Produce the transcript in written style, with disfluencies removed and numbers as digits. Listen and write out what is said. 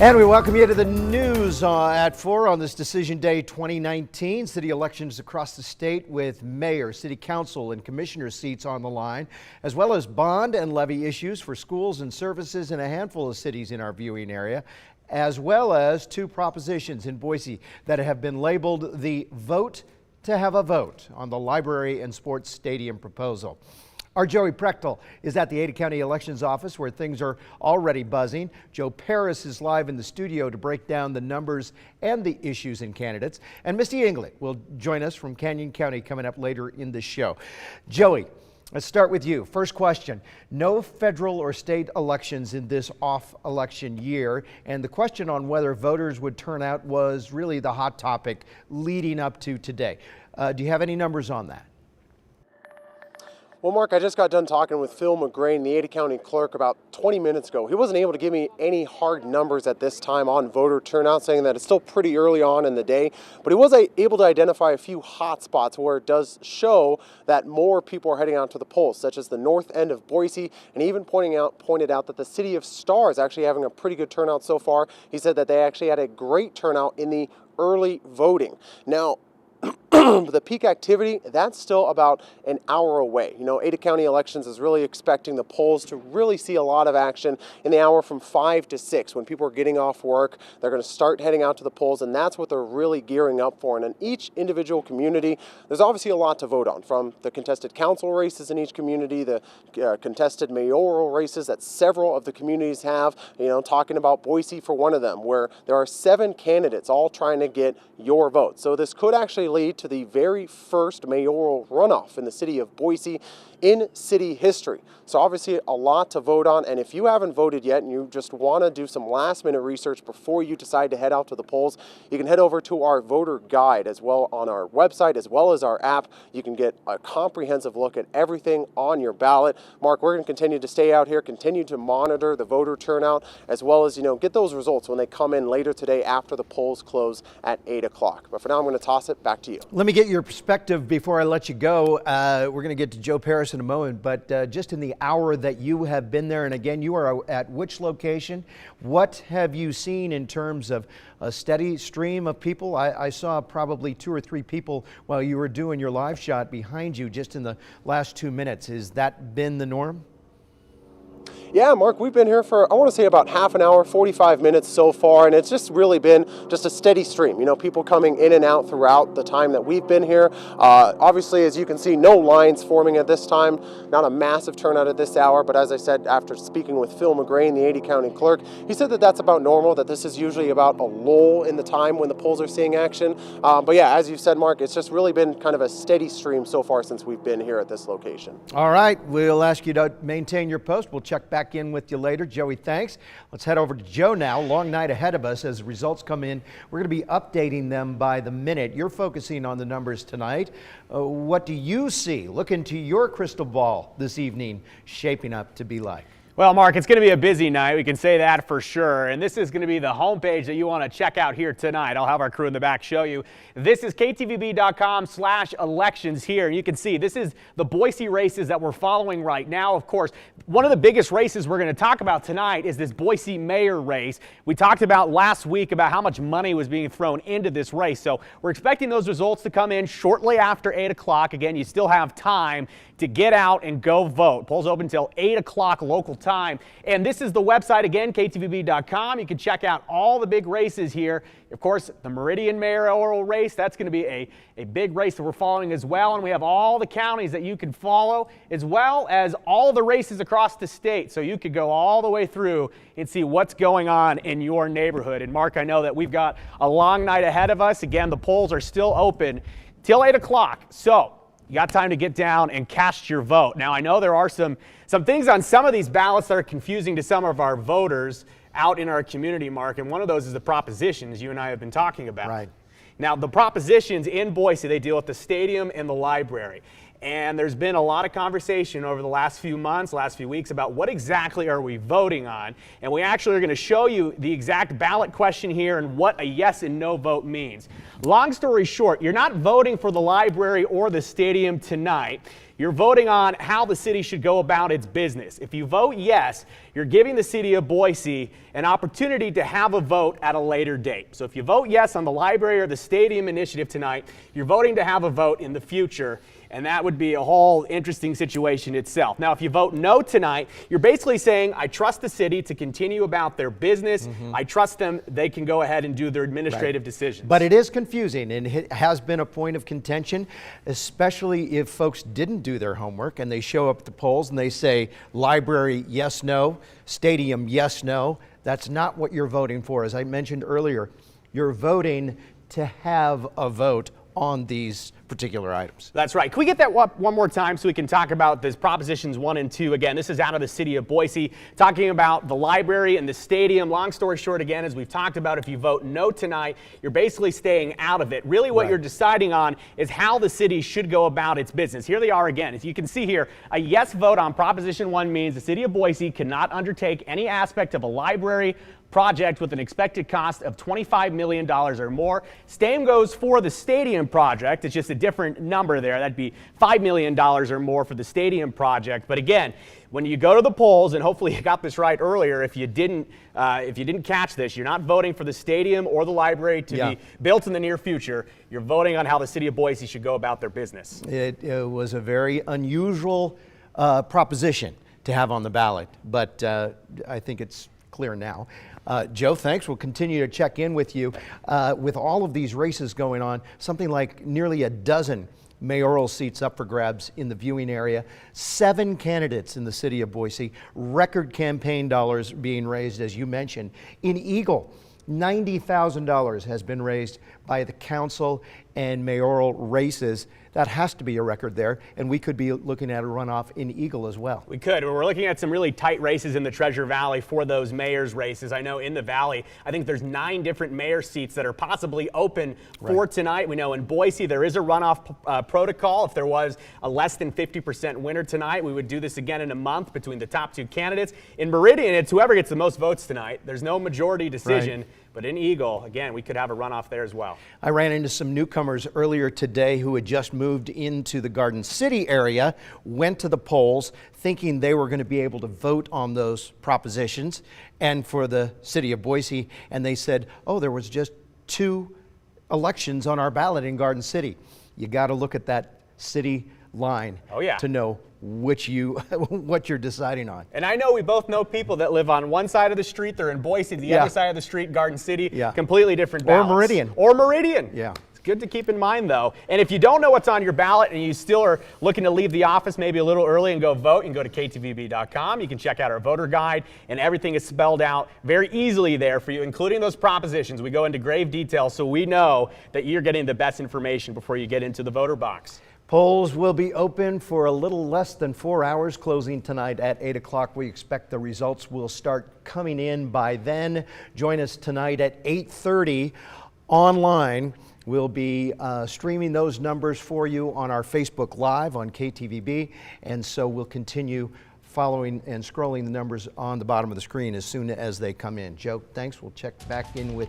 And we welcome you to the news at 4 on this Decision Day 2019. City elections across the state with mayor, city council, and commissioner seats on the line, as well as bond and levy issues for schools and services in a handful of cities in our viewing area, as well as two propositions in Boise that have been labeled the vote to have a vote on the library and sports stadium proposal. Our Joey Prechtel is at the Ada County Elections Office where things are already buzzing. Joe Parris is live in the studio to break down the numbers and the issues and candidates. And Misty Englert will join us from Canyon County coming up later in the show. Joey, let's start with you. First question, no federal or state elections in this off-election year, and the question on whether voters would turn out was really the hot topic leading up to today. Do you have any numbers on that? Well, Mark, I just got done talking with Phil McGrain, the Ada County clerk, about 20 minutes ago. He wasn't able to give me any hard numbers at this time on voter turnout, saying that it's still pretty early on in the day. But he was able to identify a few hot spots where it does show that more people are heading out to the polls, such as the north end of Boise, and he even pointed out that the city of Star is actually having a pretty good turnout so far. He said that they actually had a great turnout in the early voting. Now, the peak activity, that's still about an hour away. You know, Ada County Elections is really expecting the polls to really see a lot of action in the hour from 5 to 6 when people are getting off work. They're going to start heading out to the polls, and that's what they're really gearing up for. And in each individual community, there's obviously a lot to vote on, from the contested council races in each community, the contested mayoral races that several of the communities have, you know, talking about Boise for one of them, where there are 7 candidates all trying to get your vote. So this could actually lead to the very first mayoral runoff in the city of Boise in city history. So obviously a lot to vote on, and if you haven't voted yet and you just want to do some last minute research before you decide to head out to the polls, you can head over to our voter guide as well on our website as well as our app. You can get a comprehensive look at everything on your ballot. Mark, we're going to continue to stay out here, continue to monitor the voter turnout, as well as, you know, get those results when they come in later today after the polls close at 8 o'clock. But for now, I'm going to toss it back to you. Let me get your perspective before I let you go. We're going to get to Joe Parris in a moment, but just in the hour that you have been there, and again, you are at which location? What have you seen in terms of a steady stream of people? I saw probably 2 or 3 people while you were doing your live shot behind you just in the last 2 minutes. Has that been the norm? Yeah, Mark, we've been here for, I want to say, about half an hour, 45 minutes so far, and it's just really been just a steady stream. You know, people coming in and out throughout the time that we've been here. Obviously, as you can see, no lines forming at this time, not a massive turnout at this hour, but as I said, after speaking with Phil McGrain, the Ada County clerk, he said that that's about normal, that this is usually about a lull in the time when the polls are seeing action. But yeah, as you said, Mark, it's just really been kind of a steady stream so far since we've been here at this location. All right, we'll ask you to maintain your post. We'll check back in with you later. Joey, thanks. Let's head over to Joe now. Long night ahead of us as results come in. We're going to be updating them by the minute. You're focusing on the numbers tonight. What do you see? Look into your crystal ball this evening shaping up to be like. Well, Mark, it's going to be a busy night. We can say that for sure. And this is going to be the homepage that you want to check out here tonight. I'll have our crew in the back show you. This is ktvb.com/elections here. And you can see this is the Boise races that we're following right now. Of course, one of the biggest races we're going to talk about tonight is this Boise mayor race. We talked about last week about how much money was being thrown into this race. So we're expecting those results to come in shortly after 8 o'clock. Again, you still have time to get out and go vote. Polls open until 8 o'clock local time. And this is the website again, ktvb.com. You can check out all the big races here. Of course, the Meridian mayoral race, that's going to be a big race that we're following as well. And we have all the counties that you can follow, as well as all the races across the state. So you could go all the way through and see what's going on in your neighborhood. And Mark, I know that we've got a long night ahead of us. Again, the polls are still open till 8 o'clock. So you got time to get down and cast your vote. Now, I know there are some things on some of these ballots that are confusing to some of our voters out in our community, Mark, and one of those is the propositions you and I have been talking about. Right. Now, the propositions in Boise, they deal with the stadium and the library. And there's been a lot of conversation over the last few months, last few weeks about what exactly are we voting on. And we actually are going to show you the exact ballot question here and what a yes and no vote means. Long story short, you're not voting for the library or the stadium tonight. You're voting on how the city should go about its business. If you vote yes, you're giving the city of Boise an opportunity to have a vote at a later date. So if you vote yes on the library or the stadium initiative tonight, you're voting to have a vote in the future. And that would be a whole interesting situation itself. Now, if you vote no tonight, you're basically saying, I trust the city to continue about their business. I trust them. They can go ahead and do their administrative decisions. But it is confusing, and it has been a point of contention, especially if folks didn't do their homework and they show up at the polls and they say library, yes, no, stadium, yes, no. That's not what you're voting for. As I mentioned earlier, you're voting to have a vote on these particular items. That's right. Can we get that one more time so we can talk about this Propositions 1 and 2? Again, this is out of the city of Boise, talking about the library and the stadium. Long story short, again, as we've talked about, if you vote no tonight, you're basically staying out of it. Really what you're deciding on is how the city should go about its business. Here they are again. As you can see here, a yes vote on Proposition 1 means the city of Boise cannot undertake any aspect of a library project with an expected cost of $25 million or more. Same goes for the stadium project. It's just a different number there. That'd be $5 million or more for the stadium project. But again, when you go to the polls, and hopefully you got this right earlier, if you didn't catch this, you're not voting for the stadium or the library to be built in the near future. You're voting on how the city of Boise should go about their business. It was a very unusual proposition to have on the ballot, but I think it's clear now. Joe, thanks. We'll continue to check in with you. With all of these races going on, something like nearly a dozen mayoral seats up for grabs in the viewing area, 7 candidates in the city of Boise, record campaign dollars being raised, as you mentioned. In Eagle, $90,000 has been raised by the council and mayoral races. That has to be a record there, and we could be looking at a runoff in Eagle as well. We could. We're looking at some really tight races in the Treasure Valley for those mayor's races. I know in the Valley, I think there's 9 different mayor seats that are possibly open for tonight. We know in Boise there is a runoff protocol. If there was a less than 50% winner tonight, we would do this again in a month between the top 2 candidates. In Meridian, it's whoever gets the most votes tonight. There's no majority decision. But in Eagle, again, we could have a runoff there as well. I ran into some newcomers earlier today who had just moved into the Garden City area, went to the polls thinking they were going to be able to vote on those propositions and for the city of Boise, and they said, oh, there was just 2 elections on our ballot in Garden City. You got to look at that city line to know what you're deciding on. And I know we both know people that live on one side of the street, they're in Boise, the other side of the street, Garden City, completely different ballots. Or Meridian. Yeah. It's good to keep in mind, though. And if you don't know what's on your ballot and you still are looking to leave the office maybe a little early and go vote, you can go to ktvb.com. You can check out our voter guide, and everything is spelled out very easily there for you, including those propositions. We go into grave detail so we know that you're getting the best information before you get into the voter box. Polls will be open for a little less than 4 hours, closing tonight at 8 o'clock. We expect the results will start coming in by then. Join us tonight at 8:30 online. We'll be streaming those numbers for you on our Facebook Live on KTVB, and so we'll continue following and scrolling the numbers on the bottom of the screen as soon as they come in. Joe, thanks. We'll check back in with